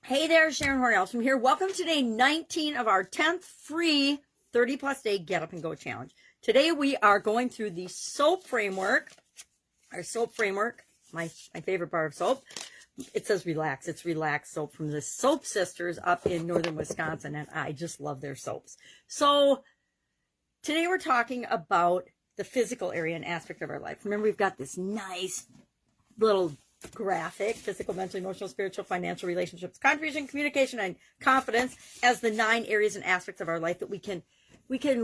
Hey there, Sharon Horne-Ellstrom here. Welcome to day 19 of our 10th free 30-plus day Get Up and Go challenge. Today we are going through the soap framework. Our soap framework, my favorite bar of soap. It says relax. It's relaxed soap from the Soap Sisters up in northern Wisconsin, and I just love their soaps. So today we're talking about the physical area and aspect of our life. Remember, we've got this nice little graphic: physical, mental, emotional, spiritual, financial, relationships, contribution, communication, and confidence as the 9 areas and aspects of our life that we can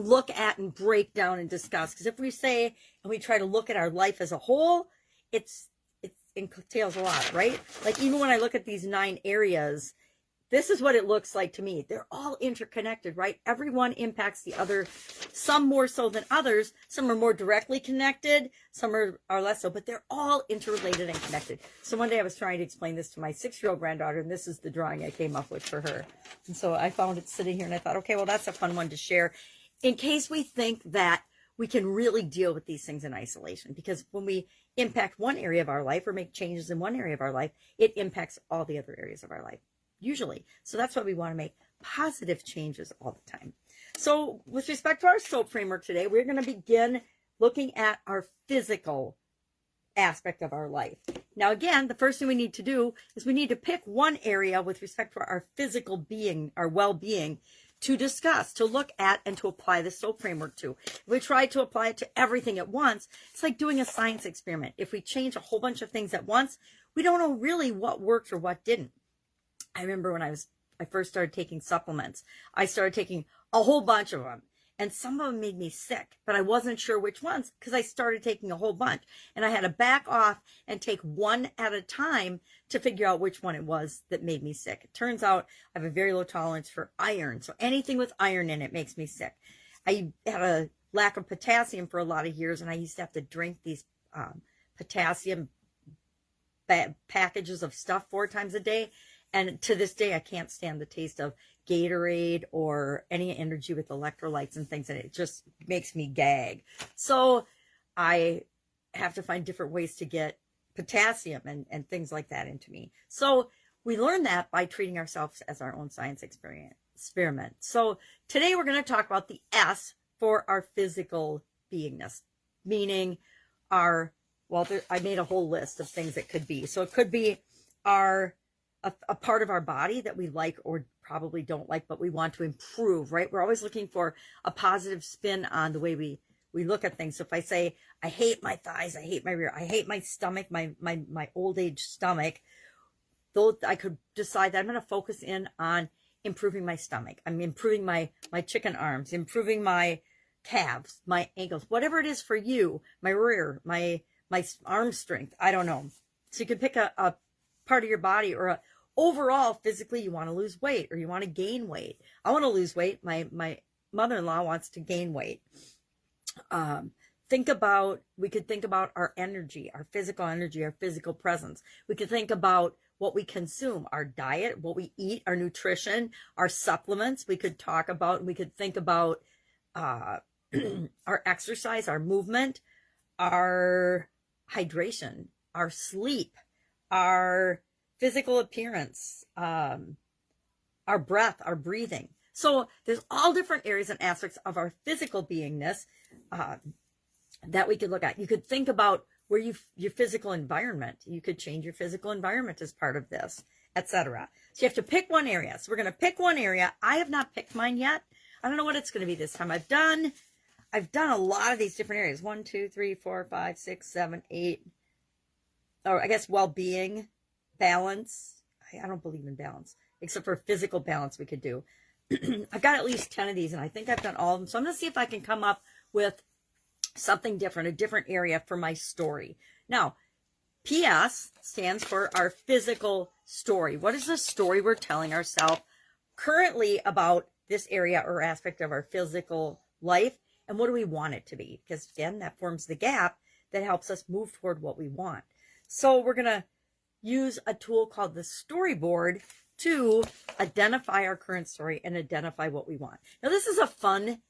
look at and break down and discuss. Because if we say and we try to look at our life as a whole, it entails a lot, right? Like, even when I look at these 9 areas, this is what it looks like to me. They're all interconnected, right? Everyone impacts the other, some more so than others. Some are more directly connected, some are less so, but they're all interrelated and connected. So one day I was trying to explain this to my 6-year-old granddaughter, and this is the drawing I came up with for her. And so I found it sitting here, and I thought, okay, well, that's a fun one to share in case we think that we can really deal with these things in isolation. Because when we impact one area of our life or make changes in one area of our life, it impacts all the other areas of our life. Usually. So that's why we want to make positive changes all the time. So with respect to our soap framework today, we're going to begin looking at our physical aspect of our life. Now, again, the first thing we need to do is we need to pick one area with respect to our physical being, our well-being, to discuss, to look at, and to apply the soap framework to. If we try to apply it to everything at once, it's like doing a science experiment. If we change a whole bunch of things at once, we don't know really what worked or what didn't. I remember when I first started taking supplements, I started taking a whole bunch of them, and some of them made me sick, but I wasn't sure which ones because I started taking a whole bunch, and I had to back off and take one at a time to figure out which one it was that made me sick. It turns out I have a very low tolerance for iron, so anything with iron in it makes me sick. I had a lack of potassium for a lot of years, and I used to have to drink these potassium packages of stuff 4 times a day. And to this day, I can't stand the taste of Gatorade or any energy with electrolytes and things in it. It just makes me gag. So I have to find different ways to get potassium and things like that into me. So we learn that by treating ourselves as our own science experiment. So today we're going to talk about the S for our physical beingness, meaning I made a whole list of things it could be. So it could be a part of our body that we like or probably don't like, but we want to improve, right? We're always looking for a positive spin on the way we look at things. So if I say, I hate my thighs, I hate my rear, I hate my stomach, my old age stomach, though I could decide that I'm going to focus in on improving my stomach. I'm improving my chicken arms, improving my calves, my ankles, whatever it is for you, my rear, my arm strength. I don't know. So you could pick a part of your body, or overall physically you want to lose weight or you want to gain weight. I want to lose weight. My mother-in-law wants to gain weight. We could think about our energy, our physical presence. We could think about what we consume, our diet, what we eat, our nutrition, our supplements. We could think about our exercise, our movement, our hydration, our sleep, our physical appearance, our breath, our breathing. So there's all different areas and aspects of our physical beingness that we could look at. You could think about your physical environment. You could change your physical environment as part of this, etc. So you have to pick one area. So we're going to pick one area. I have not picked mine yet. I don't know what it's going to be this time. I've done a lot of these different areas. 1, 2, 3, 4, 5, 6, 7, 8. Or I guess well-being, balance. I don't believe in balance, except for physical balance we could do. I've got at least 10 of these, and I think I've done all of them. So I'm going to see if I can come up with something different, a different area for my story. Now, PS stands for our physical story. What is the story we're telling ourselves currently about this area or aspect of our physical life, and what do we want it to be? Because, again, that forms the gap that helps us move toward what we want. So we're going to use a tool called the storyboard to identify our current story and identify what we want. Now, this is a fun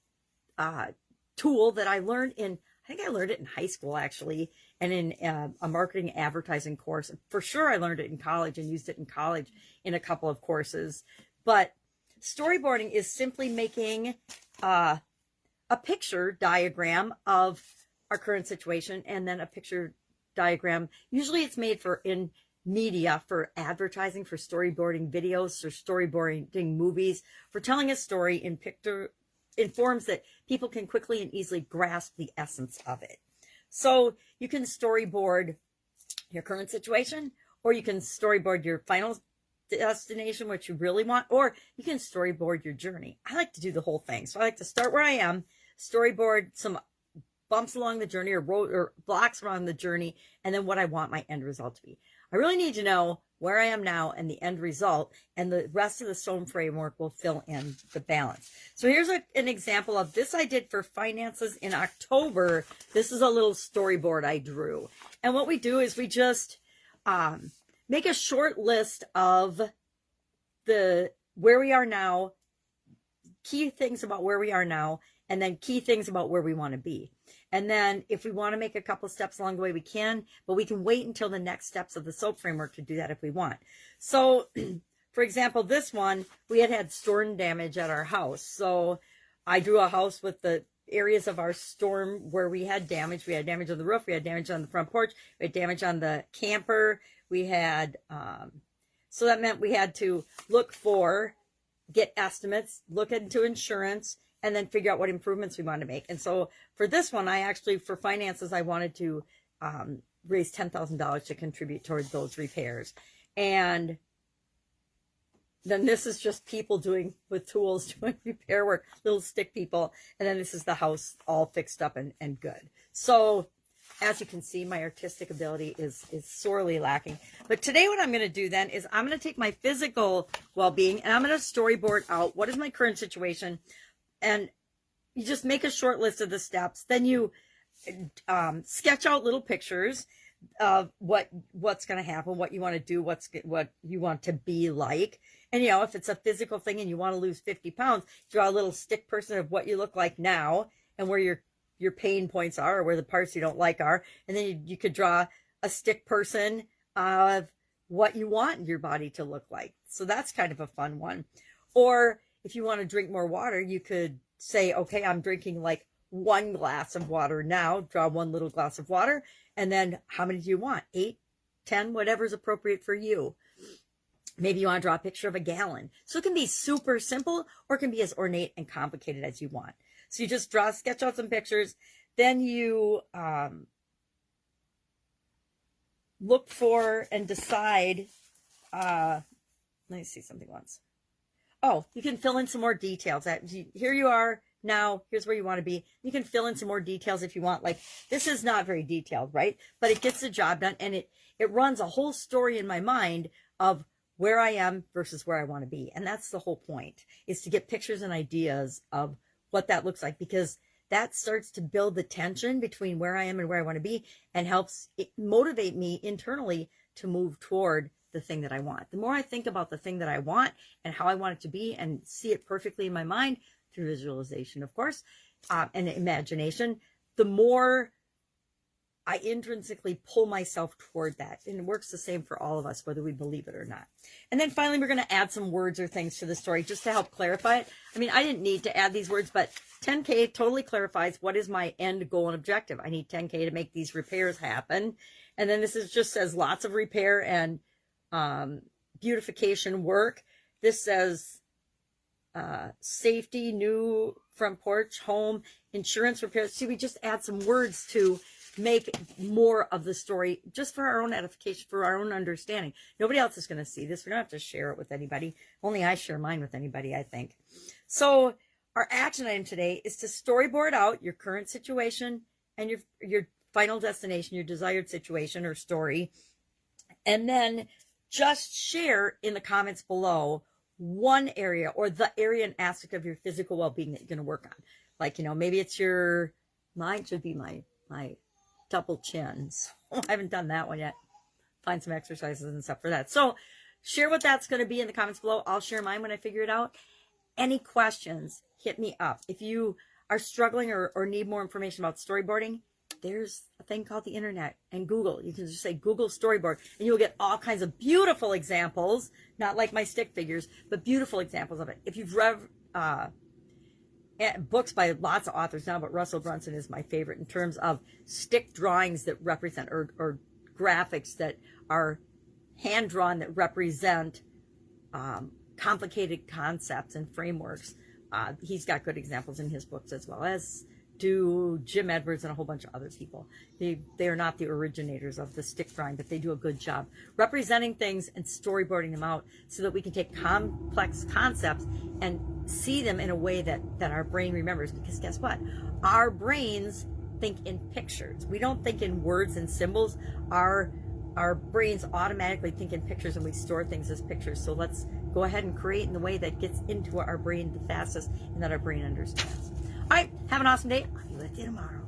tool that I learned I think I learned it in high school, actually, and in a marketing advertising course. For sure, I learned it in college and used it in college in a couple of courses. But storyboarding is simply making a picture diagram of our current situation, and then a picture diagram. Usually it's made for in media, for advertising, for storyboarding videos, for storyboarding movies, for telling a story in forms that people can quickly and easily grasp the essence of it. So you can storyboard your current situation, or you can storyboard your final destination, what you really want, or you can storyboard your journey. I like to do the whole thing. So I like to start where I am, storyboard some bumps along the journey, or blocks around the journey, and then what I want my end result to be. I really need to know where I am now and the end result, and the rest of the STORM framework will fill in the balance. So here's an example of this I did for finances in October. This is a little storyboard I drew. And what we do is we just make a short list of where we are now, key things about where we are now, and then key things about where we want to be. And then if we want to make a couple steps along the way, we can, but we can wait until the next steps of the SOAP framework to do that if we want. So, for example, this one, we had storm damage at our house. So I drew a house with the areas of our storm where we had damage. We had damage on the roof. We had damage on the front porch. We had damage on the camper. We had, so that meant we had to get estimates, look into insurance, and then figure out what improvements we want to make. And so for this one, for finances, I wanted to raise $10,000 to contribute towards those repairs. And then this is just people with tools doing repair work, little stick people. And then this is the house all fixed up and good. So as you can see, my artistic ability is sorely lacking. But today what I'm going to do then is I'm going to take my physical well-being and I'm going to storyboard out what is my current situation. And you just make a short list of the steps. Then you sketch out little pictures of what's going to happen, what you want to do, what you want to be like. And, if it's a physical thing and you want to lose 50 pounds, draw a little stick person of what you look like now and where your pain points are, or where the parts you don't like are. And then you could draw a stick person of what you want your body to look like. So that's kind of a fun one. Or if you want to drink more water, you could say, okay, I'm drinking like 1 glass of water now, draw 1 little glass of water. And then how many do you want? 8, 10, whatever's appropriate for you. Maybe you want to draw a picture of a gallon. So it can be super simple, or it can be as ornate and complicated as you want. So you just sketch out some pictures. Then you look for and decide. Let me see something once. Oh, you can fill in some more details. Here you are now. Here's where you want to be. You can fill in some more details if you want. Like, this is not very detailed, right? But it gets the job done, and it runs a whole story in my mind of where I am versus where I want to be. And that's the whole point, is to get pictures and ideas of what that looks like, because that starts to build the tension between where I am and where I want to be, and helps motivate me internally to move toward the thing that I want. The more I think about the thing that I want and how I want it to be, and see it perfectly in my mind through visualization, of course, and imagination, the more I intrinsically pull myself toward that. And it works the same for all of us, whether we believe it or not. And then finally, we're going to add some words or things to the story just to help clarify it. I mean, I didn't need to add these words, but 10K totally clarifies what is my end goal and objective. I need 10K to make these repairs happen. And then this just says lots of repair and beautification work. This says safety, new front porch, home, insurance repairs. See, we just add some words to make more of the story, just for our own edification, for our own understanding. Nobody else is going to see this. We don't have to share it with anybody. Only I share mine with anybody, I think. So our action item today is to storyboard out your current situation and your final destination, your desired situation or story. And then just share in the comments below one area, or the area and aspect of your physical well-being that you're going to work on. Like, maybe it's mine should be my double chins. I haven't done that one yet. Find some exercises and stuff for that. So share what that's going to be in the comments below. I'll share mine when I figure it out. Any questions, hit me up. If you are struggling or need more information about storyboarding, there's a thing called the internet and Google. You can just say Google storyboard and you'll get all kinds of beautiful examples, not like my stick figures, but beautiful examples of it. If you've read books by lots of authors now, but Russell Brunson is my favorite in terms of stick drawings that represent, or graphics that are hand drawn that represent complicated concepts and frameworks. He's got good examples in his books, as well as do Jim Edwards and a whole bunch of other people. They are not the originators of the stick drawing, but they do a good job representing things and storyboarding them out so that we can take complex concepts and see them in a way that our brain remembers. Because guess what? Our brains think in pictures. We don't think in words and symbols. Our brains automatically think in pictures, and we store things as pictures. So let's go ahead and create in the way that gets into our brain the fastest and that our brain understands. All right, have an awesome day. I'll be with you tomorrow.